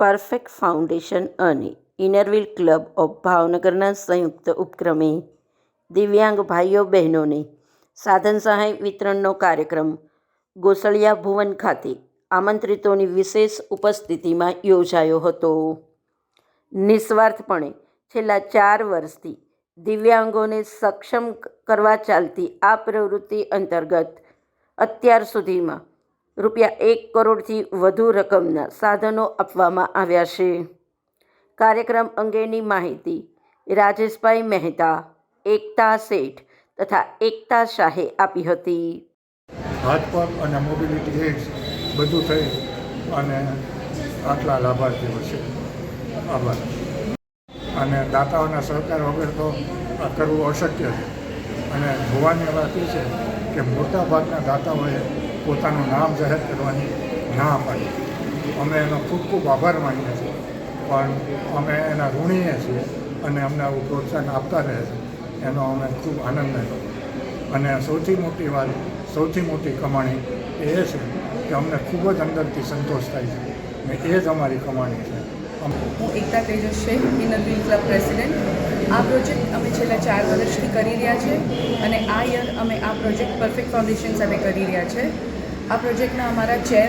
Perfect foundation અને ઇનરવ્હીલ club of ભાવનગરના સંયુક્ત ઉપક્રમે દિવ્યાંગ ભાઈઓ બહેનોને સાધન સહાય વિતરણનો કાર્યક્રમ ગોસળિયા ભુવન ખાતે આમંત્રિતોની વિશેષ ઉપસ્થિતિમાં યોજાયો હતો. નિસ્વાર્થપણે છેલ્લા 4 વર્ષથી દિવ્યાંગોને સક્ષમ કરવા ચાલતી આ પ્રવૃત્તિ અંતર્ગત અત્યાર સુધીમાં ₹1 કરોડથી વધુ રકમના સાધનો આપવામાં આવ્યા છે. કાર્યક્રમ અંગેની માહિતી રાજેશભાઈ મહેતા, એકતા શેઠ તથા એકતા શાહે આપી હતી. હાથ પગ અને મોબિલિટી એડ્સ બધું થઈ અને આટલા લાભાર્થીઓ છે. આભાર. અને દાતાઓના સહકાર વગર તો આ કરવું અશક્ય છે. અને જોવાની વાત એ છે કે મોટાભાગના દાતાઓએ પોતાનું નામ જાહેર કરવાની ના પાડી. અમે એનો ખૂબ ખૂબ આભાર માનીએ છીએ, પણ અમે એના ઋણીએ છીએ અને અમને આવું પ્રોત્સાહન આપતા રહે છે. એનો અમે ખૂબ આનંદ લેતો. અને સૌથી મોટી વાત, સૌથી મોટી કમાણી એ છે કે અમને ખૂબ જ અંદરથી સંતોષ થાય છે ને એ જ અમારી કમાણી છે. હું એકતા તેજસ શેખ, ઇનરવ્હીલ ક્લબ પ્રેસિડેન્ટ. આ પ્રોજેક્ટ અમે છેલ્લા 4 વર્ષથી કરી રહ્યા છે અને આ યર અમે આ પ્રોજેક્ટ પરફેક્ટ ફાઉન્ડેશન સાથે કરી રહ્યા છે. આ પ્રોજેક્ટના અમારા ચેર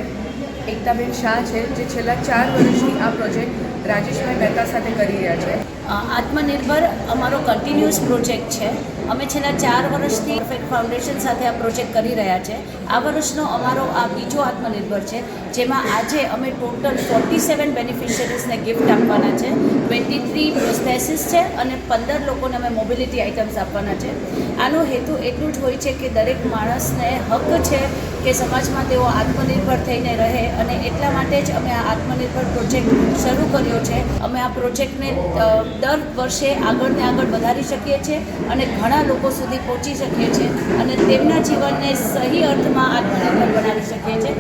એકતાબેન શાહ છે, જે છેલ્લા 4 વર્ષથી આ પ્રોજેક્ટ રાજેશભાઈ મહેતા સાથે કરી રહ્યા છે. આત્મનિર્ભર અમારો કન્ટિન્યુઅસ પ્રોજેક્ટ છે. અમે છેલ્લા 4 વર્ષથી પરફેક્ટ ફાઉન્ડેશન સાથે આ પ્રોજેક્ટ કરી રહ્યા છે. આ વર્ષનો અમારો આ બીજો આત્મનિર્ભર છે, જેમાં આજે અમે ટોટલ 47 બેનિફિશિયરીઝને ગિફ્ટ આપવાના છે. 23 પ્રોસ્થેસિસ છે અને 15 લોકોને અમે મોબિલિટી આઇટમ્સ આપવાના છે. આનો હેતુ એટલું જ હોય છે કે દરેક માણસને હક છે કે સમાજમાં તેઓ આત્મનિર્ભર થઈને રહે, અને એટલા માટે જ અમે આ આત્મનિર્ભર પ્રોજેક્ટ શરૂ કર્યો છે. અમે આ પ્રોજેક્ટને દર વર્ષે આગળને આગળ વધારી શકીએ છીએ અને ઘણા લોકો સુધી પહોંચી શકીએ છીએ અને તેમના જીવનને સહી અર્થમાં આત્મનિર્ભર બનાવી શકીએ છીએ.